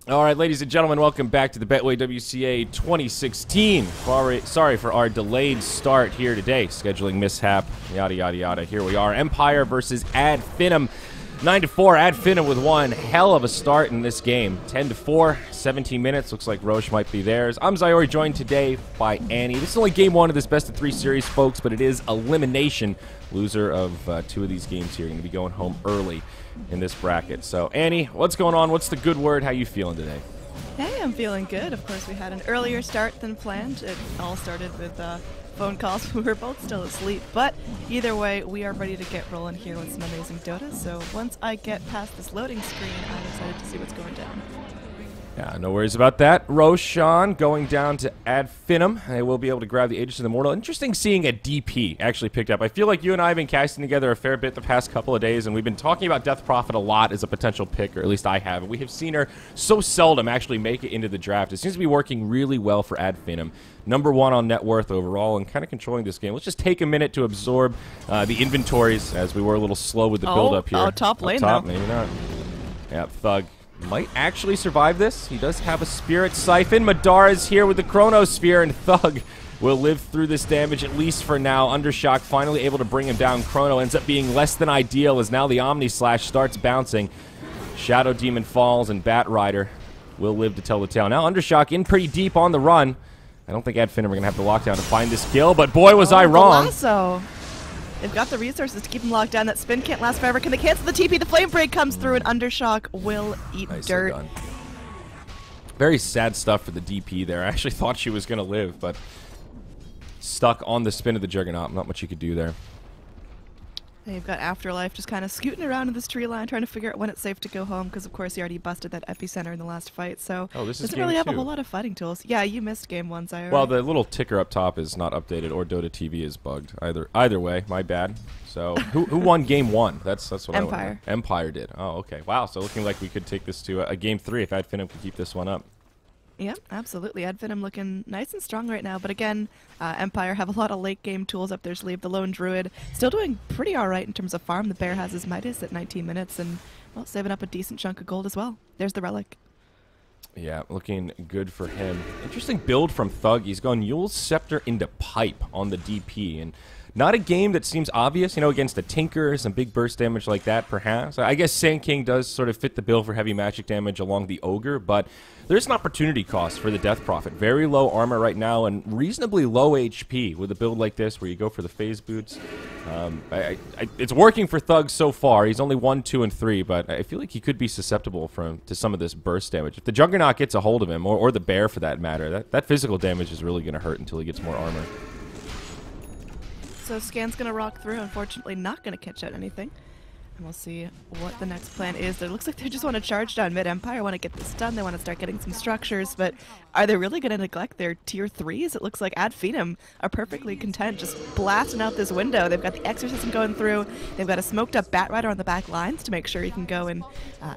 All right, ladies and gentlemen, welcome back to the Betway WCA 2016. Sorry for our delayed start here today. Scheduling mishap, yada, yada, yada. Here we are. Empire versus Ad Finum. 9-4, Ad Finum with one hell of a start in this game. 10-4, 17 minutes. Looks like Roche might be theirs. I'm Zyori, joined today by Annie. This is only game one of this best-of-3 series, folks, but it is elimination. Loser of two of these games here. Going to be going home early in this bracket. So, Annie, what's going on? What's the good word? How you feeling today? Hey, I'm feeling good. Of course, we had an earlier start than planned. It all started with phone calls. We were both still asleep. But either way, we are ready to get rolling here with some amazing Dota. So once I get past this loading screen, I'm excited to see what's going down. Yeah, no worries about that. Roshan going down to Ad Finum. They will be able to grab the Aegis of the Mortal. Interesting seeing a DP actually picked up. I feel like you and I have been casting together a fair bit the past couple of days, and we've been talking about Death Prophet a lot as a potential pick, or at least I have. And we have seen her so seldom actually make it into the draft. It seems to be working really well for Ad Finum. #1 on net worth overall and kind of controlling this game. Let's just take a minute to absorb the inventories as we were a little slow with the build-up here. Oh, top lane, top, though. Maybe not. Yeah, Thug might actually survive this. He does have a Spirit Siphon. Madara is here with the Chronosphere, and Thug will live through this damage, at least for now. Undershock finally able to bring him down. Chrono ends up being less than ideal as now the Omni Slash starts bouncing. Shadow Demon falls, and Bat Rider will live to tell the tale. Now Undershock in pretty deep on the run. I don't think Ad Finum are going to have the lockdown to find this kill, but boy, was I wrong. Lasso. They've got the resources to keep him locked down. That spin can't last forever. Can they cancel the TP? The Flame Break comes through, and Undershock will eat dirt. Done. Very sad stuff for the DP there. I actually thought she was going to live, but stuck on the spin of the Juggernaut. Not much you could do there. They've got Afterlife just kind of scooting around in this tree line, trying to figure out when it's safe to go home, because of course he already busted that epicenter in the last fight, so doesn't really have a whole lot of fighting tools. Yeah, you missed game 1, Zyra. Well, the little ticker up top is not updated, or Dota TV is bugged. Either way, my bad. So who won game 1? That's what Empire. I want to know. Empire did. Oh, okay. Wow, so looking like we could take this to a game 3 if Ad Finum could keep this one up. Yeah, absolutely. Ad Finum looking nice and strong right now. But again, Empire have a lot of late game tools up their sleeve. The Lone Druid still doing pretty alright in terms of farm. The Bear has his Midas at 19 minutes and, well, saving up a decent chunk of gold as well. There's the Relic. Yeah, looking good for him. Interesting build from Thug. He's gone Yule's Scepter into Pipe on the DP. And not a game that seems obvious, you know, against the Tinker, some big burst damage like that, perhaps. I guess Sand King does sort of fit the bill for heavy magic damage along the Ogre, but there's an opportunity cost for the Death Prophet. Very low armor right now and reasonably low HP with a build like this where you go for the phase boots. It's working for Thug so far. He's only 1, 2, and 3, but I feel like he could be susceptible to some of this burst damage. If the Juggernaut gets a hold of him, or the Bear for that matter, that physical damage is really going to hurt until he gets more armor. So Scan's going to rock through, unfortunately not going to catch out anything. And we'll see what the next plan is. It looks like they just want to charge down mid-Empire, want to get this done, they want to start getting some structures, but are they really going to neglect their tier 3s? It looks like Ad Finum are perfectly content just blasting out this window. They've got the Exorcism going through, they've got a smoked up Bat Rider on the back lines to make sure he can go and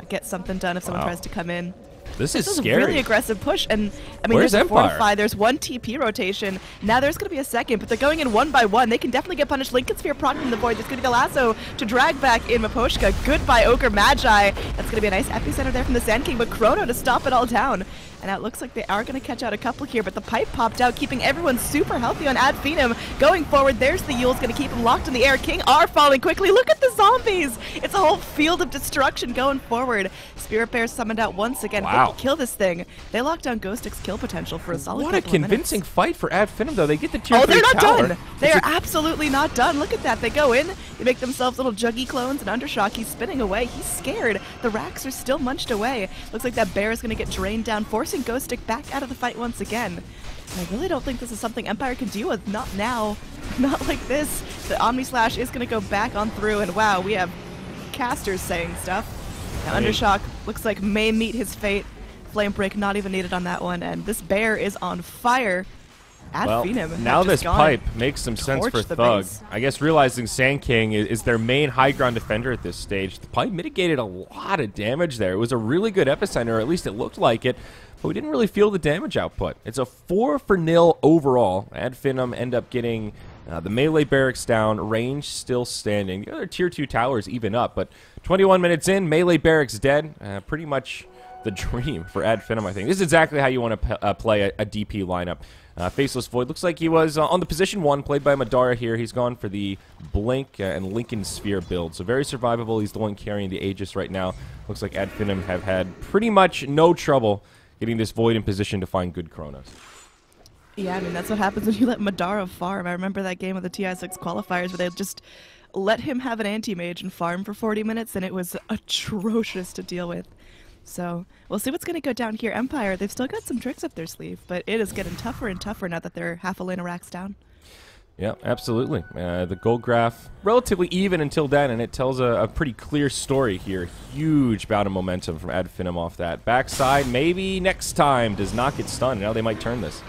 get something done if someone tries to come in. This is a scary. Really aggressive push, and I mean, Where's there's a Empire? fortify, there's one TP rotation. Now there's going to be a second, but they're going in one by one. They can definitely get punished. Lincoln Sphere proccing the void. There's going to be the lasso to drag back in Maposhka. Goodbye, Ogre Magi. That's going to be a nice epicenter there from the Sand King, but Chrono to stop it all down. And now it looks like they are going to catch out a couple here, but the pipe popped out, keeping everyone super healthy on Ad Finum. Going forward, there's the Yule's going to keep him locked in the air. King are falling quickly. Look at the zombies. It's a whole field of destruction going forward. Spirit Bear summoned out once again. Wow. They can kill this thing. They locked down Ghostix kill potential for a solid What a couple of convincing minutes. fight for Ad Finum, though. They get the tier 3 Oh, they're not tower. done. They are absolutely not done. Look at that. They go in, they make themselves little Juggy clones, and Undershock, he's spinning away. He's scared. The racks are still munched away. Looks like that Bear is going to get drained down, forcing Ghostix back out of the fight once again. And I really don't think this is something Empire can deal with. Not now. Not like this. The Omni Slash is going to go back on through, and wow, we have casters saying stuff. Now, Undershock looks like may meet his fate. Flame Break not even needed on that one, and this Bear is on fire. Ad Finum now this gone. pipe makes some sense for Thug. Base. I guess realizing Sand King is their main high ground defender at this stage. The pipe mitigated a lot of damage there. It was a really good epicenter, or at least it looked like it, but we didn't really feel the damage output. It's a 4-0 overall. Ad Finum end up getting the melee barracks down, range still standing. The other tier 2 towers even up, but 21 minutes in, melee barracks dead. Pretty much the dream for Ad Finum, I think. This is exactly how you want to play a DP lineup. Faceless Void looks like he was on the position 1, played by Madara here. He's gone for the Blink and Lincoln Sphere build. So very survivable. He's the one carrying the Aegis right now. Looks like Ad Finum have had pretty much no trouble getting this Void in position to find good Chronos. Yeah, I mean, that's what happens when you let Madara farm. I remember that game of the TI6 qualifiers where they just let him have an anti-mage and farm for 40 minutes, and it was atrocious to deal with. So we'll see what's going to go down here. Empire, they've still got some tricks up their sleeve, but it is getting tougher and tougher now that they're half a lane of racks down. Yeah, absolutely. The gold graph, relatively even until then, and it tells a pretty clear story here. Huge bout of momentum from Ad Finum off that. Backside, maybe next time, does not get stunned. Now they might turn this.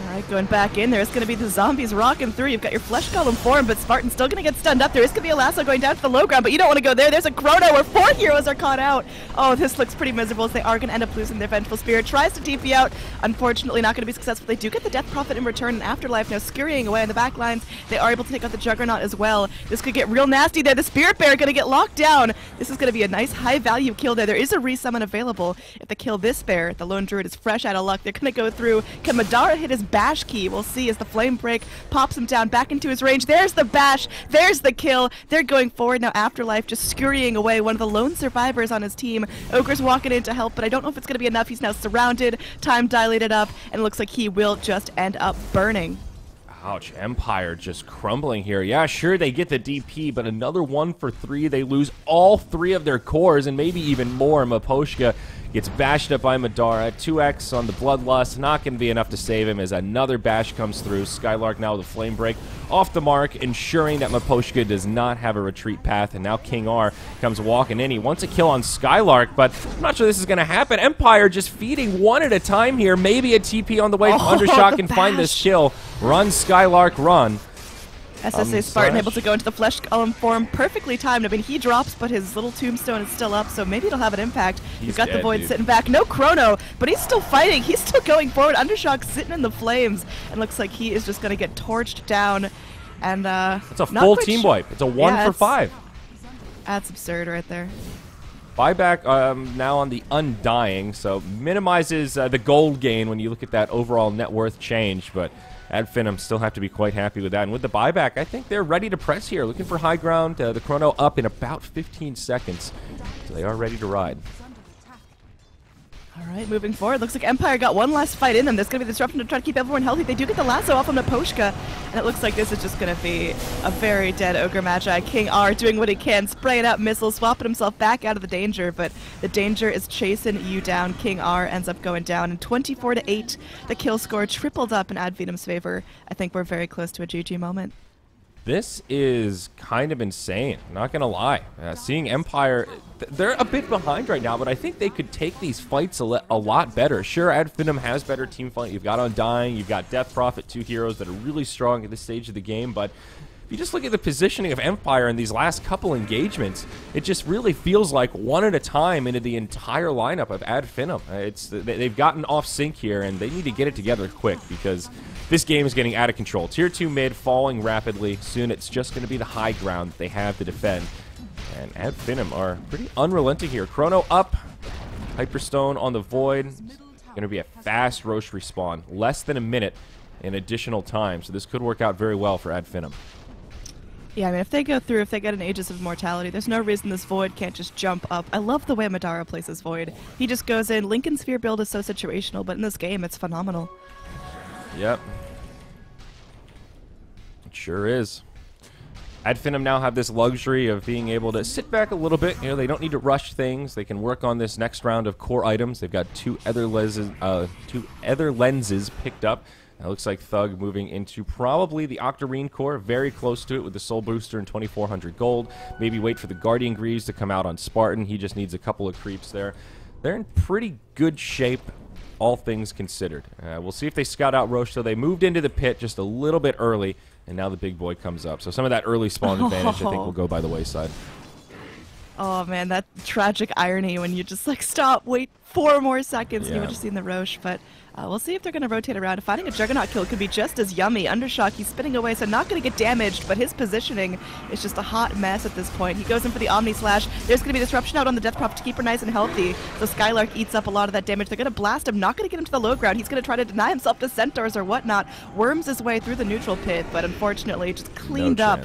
All right, going back in, there's going to be the zombies rocking through. You've got your Flesh Golem form, but Spartan's still going to get stunned up. There is going to be a lasso going down to the low ground, but you don't want to go there. There's a Chrono where 4 heroes are caught out. Oh, this looks pretty miserable as they are going to end up losing their Vengeful Spirit. Tries to TP out. Unfortunately, not going to be successful. They do get the Death Prophet in return, and Afterlife now scurrying away on the back lines. They are able to take out the Juggernaut as well. This could get real nasty there. The Spirit Bear going to get locked down. This is going to be a nice high-value kill there. There is a resummon available. If they kill this bear, the Lone Druid is fresh out of luck. They're going to go through. Can Madara hit his bash key? We'll see as the flame break pops him down back into his range. There's the bash. There's the kill. They're going forward now. Afterlife just scurrying away. One of the lone survivors on his team. Ogre's walking in to help, but I don't know if it's going to be enough. He's now surrounded. Time dilated up, and it looks like he will just end up burning. Ouch, Empire just crumbling here. Yeah, sure, they get the DP, but another 1 for 3. They lose all 3 of their cores, and maybe even more. Maposhka gets bashed up by Madara. 2x on the Bloodlust. Not going to be enough to save him as another bash comes through. Skylark now with a flame break off the mark, ensuring that Maposhka does not have a retreat path. And now King R comes walking in. He wants a kill on Skylark, but I'm not sure this is going to happen. Empire just feeding 1 at a time here. Maybe a TP on the way. Undershot can find this kill. Run, Skylark, run. SSA Spartan able to go into the Flesh Golem form, perfectly timed. I mean, he drops, but his little tombstone is still up, so maybe it'll have an impact. He's got dead, the Void sitting back. No Chrono, but he's still fighting. He's still going forward. Undershock sitting in the flames, and looks like he is just going to get torched down. And it's a full team wipe. It's a 1 for 5. That's absurd right there. Buyback now on the Undying, so minimizes the gold gain when you look at that overall net worth change, but Ad Finum still have to be quite happy with that. And with the buyback, I think they're ready to press here. Looking for high ground. The Chrono up in about 15 seconds. So they are ready to ride. All right, moving forward. Looks like Empire got one last fight in them. There's going to be the disruption to try to keep everyone healthy. They do get the lasso off on Maposhka, and it looks like this is just going to be a very dead Ogre Magi. King R doing what he can, spraying out missiles, swapping himself back out of the danger, but the danger is chasing you down. King R ends up going down, and 24-8, the kill score tripled up in Ad Finum's favor. I think we're very close to a GG moment. This is kind of insane, not going to lie. Seeing Empire, they're a bit behind right now, but I think they could take these fights a lot better. Sure, Ad Finum has better team fight. You've got Undying, you've got Death Prophet, 2 heroes that are really strong at this stage of the game, but if you just look at the positioning of Empire in these last couple engagements, it just really feels like 1 at a time into the entire lineup of Ad Finum. They've gotten off sync here, and they need to get it together quick because this game is getting out of control. Tier 2 mid falling rapidly. Soon it's just going to be the high ground that they have to defend. And Ad Finum are pretty unrelenting here. Chrono up. Hyperstone on the Void. Going to be a fast Roche respawn. Less than a minute in additional time. So this could work out very well for Ad Finum. Yeah, I mean, if they go through, if they get an Aegis of Immortality, there's no reason this Void can't just jump up. I love the way Madara plays his Void. He just goes in. Lincoln Sphere build is so situational, but in this game, it's phenomenal. Yep. It sure is. Ad Finum now have this luxury of being able to sit back a little bit. You know, they don't need to rush things. They can work on this next round of core items. They've got two other lenses picked up. It looks like Thug moving into probably the Octarine core, very close to it with the Soul Booster and 2,400 gold. Maybe wait for the Guardian Greaves to come out on Spartan. He just needs a couple of creeps there. They're in pretty good shape, all things considered. We'll see if they scout out Roche. So they moved into the pit just a little bit early, and now the big boy comes up. So some of that early spawn advantage, I think, will go by the wayside. Oh man, that tragic irony when you just like stop, wait 4 more seconds, and you would have seen the Roche. But we'll see if they're going to rotate around. Finding a Juggernaut kill could be just as yummy. Undershock, he's spinning away, so not going to get damaged, but his positioning is just a hot mess at this point. He goes in for the Omni Slash. There's going to be disruption out on the Death Prop to keep her nice and healthy. So Skylark eats up a lot of that damage. They're going to blast him, not going to get him to the low ground. He's going to try to deny himself to Centaurs or whatnot. Worms his way through the neutral pit, but unfortunately just cleaned up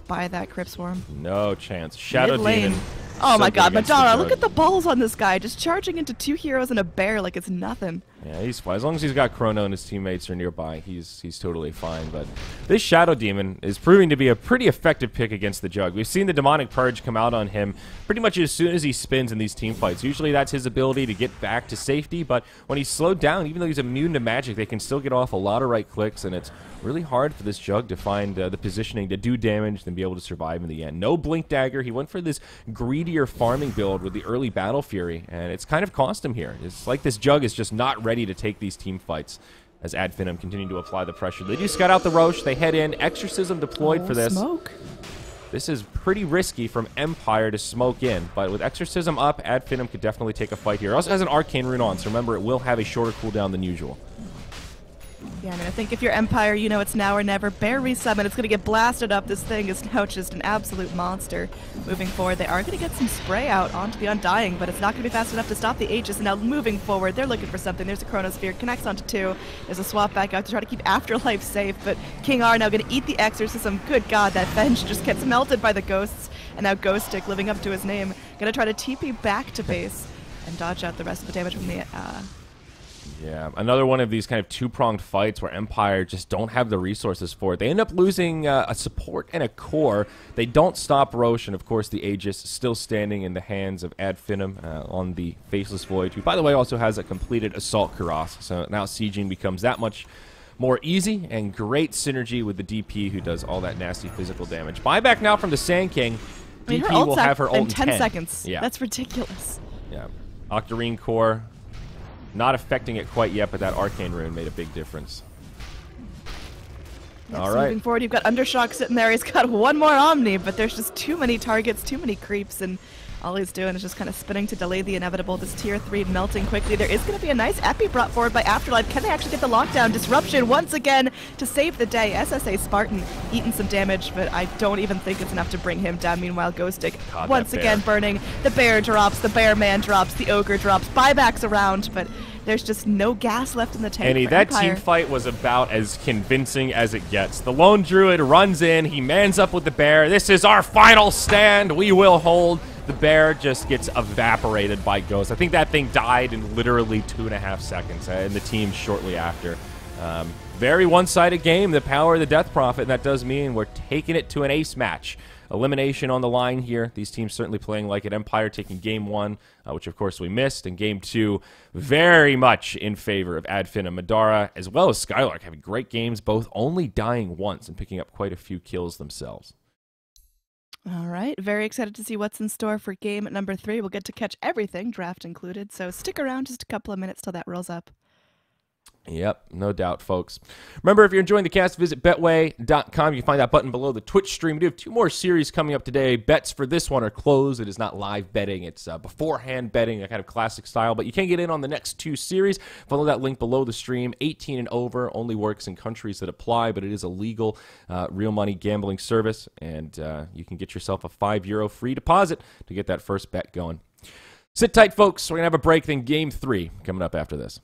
by that Crypt Swarm. No chance. Shadow Demon. Oh my god, Madara, look at the balls on this guy, just charging into 2 heroes and a bear like it's nothing. Yeah, he's fine. As long as he's got Chrono and his teammates are nearby, he's totally fine. But this Shadow Demon is proving to be a pretty effective pick against the Jug. We've seen the Demonic Purge come out on him pretty much as soon as he spins in these team fights. Usually that's his ability to get back to safety, but when he's slowed down, even though he's immune to magic, they can still get off a lot of right clicks, and it's really hard for this Jug to find the positioning to do damage and be able to survive in the end. No Blink Dagger. He went for this greedier farming build with the early Battle Fury, and it's kind of cost him here. It's like this Jug is just not ready to take these team fights as Ad Finum continue to apply the pressure. They do scout out the Roche. They head in. Exorcism deployed for this. Smoke. This is pretty risky from Empire to smoke in, but with Exorcism up, Ad Finum could definitely take a fight here. It also has an Arcane Rune on, so remember, it will have a shorter cooldown than usual. Yeah, I mean, I think if you're Empire, you know it's now or never. Bear resummon, it's going to get blasted up. This thing is now just an absolute monster. Moving forward, they are going to get some spray out onto the Undying, but it's not going to be fast enough to stop the Aegis. And now moving forward, they're looking for something. There's a Chronosphere, connects onto 2. There's a swap back out to try to keep Afterlife safe, but King R now going to eat the Exorcism. Good God, that bench just gets melted by the Ghosts. And now Ghost Stick, living up to his name, going to try to TP back to base and dodge out the rest of the damage from the... Yeah, another one of these kind of two-pronged fights where Empire just don't have the resources for it. They end up losing a support and a core. They don't stop Roche, and of course the Aegis still standing in the hands of Ad Finum on the Faceless Void, who, by the way, also has a completed Assault Cuirass. So now sieging becomes that much more easy, and great synergy with the DP, who does all that nasty physical damage. Buyback now from the Sand King. I mean, DP will have her ult in 10 seconds. Yeah. That's ridiculous. Yeah. Octarine Core. Not affecting it quite yet, but that Arcane Rune made a big difference. Yep, All so right. Moving forward, you've got Undershock sitting there. He's got one more Omni, but there's just too many targets, too many creeps, and all he's doing is just kind of spinning to delay the inevitable. This tier 3 melting quickly. There is going to be a nice epi brought forward by Afterlife. Can they actually get the lockdown? Disruption once again to save the day. SSA Spartan eating some damage, but I don't even think it's enough to bring him down. Meanwhile, Ghostic once again burning. The bear drops, the bear man drops, the ogre drops. Buybacks around, but there's just no gas left in the tank. Annie, that team fight was about as convincing as it gets. The lone druid runs in, he mans up with the bear. This is our final stand. We will hold. The bear just gets evaporated by Ghost. I think that thing died in literally 2.5 seconds, and the team shortly after. Very one-sided game, the power of the Death Prophet, and that does mean we're taking it to an ace match. Elimination on the line here. These teams certainly playing like an Empire, taking Game 1, which of course we missed, and Game 2 very much in favor of Ad Finum. Madara, as well as Skylark, having great games, both only dying once and picking up quite a few kills themselves. All right, very excited to see what's in store for game number 3. We'll get to catch everything, draft included, so stick around just a couple of minutes till that rolls up. Yep, no doubt, folks. Remember, if you're enjoying the cast, visit betway.com. You can find that button below the Twitch stream. We do have 2 more series coming up today. Bets for this one are closed. It is not live betting. It's beforehand betting, a kind of classic style. But you can get in on the next 2 series. Follow that link below the stream. 18 and over only works in countries that apply, but it is a legal real money gambling service. And you can get yourself a €5 free deposit to get that first bet going. Sit tight, folks. We're going to have a break, then Game 3 coming up after this.